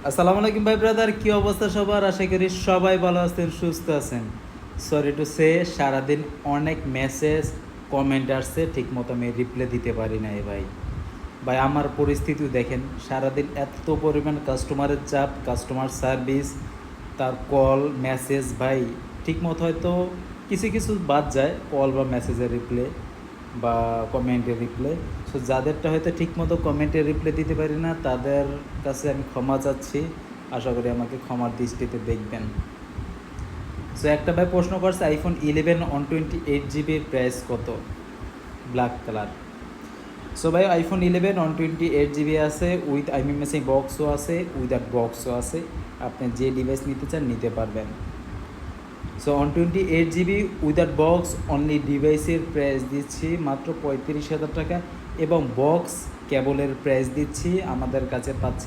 আসসালামু আলাইকুম ভাই ব্রাদার, কি অবস্থা সবার? আশা করি সবাই ভালো আছেন, সুস্থ আছেন। সরি টু সে, সারাদিন অনেক মেসেজ কমেন্ট আসছে, ঠিক মতো আমি রিপ্লাই দিতে পারি নাই ভাই। ভাই আমার পরিস্থিতি দেখেন, সারাদিন এত পরিমাণ কাস্টমারের চাপ, কাস্টমার সার্ভিস, তার কল মেসেজ ভাই, ঠিক মতো হয়তো কিছু কিছু বাদ যায়, কল বা মেসেজের রিপ্লাই বা কমেন্টের রিপ্লাই। সো যাদেরটা হয়তো ঠিকমতো কমেন্টের রিপ্লাই দিতে পারি না, তাদের কাছে আমি ক্ষমা চাচ্ছি। আশা করি আমাকে ক্ষমার দৃষ্টিতে দেখবেন। সো একটা ভাই প্রশ্ন করছে, আইফোন 11 128 জিবির প্রাইস কত? Black colour. সো ভাই আইফোন 11 128 জিবি আছে, উইথ আইএমএসআই বক্সও আছে, উইদাউট বক্সও আছে। আপনি যে ডিভাইস নিতে চান নিতে পারবেন। So 128 GB without box only ডিভাইসের প্রাইস দিচ্ছি মাত্র 35,000 টাকা, এবং বক্স কেবলের প্রাইস দিচ্ছি আমাদের কাছে পাচ্ছেন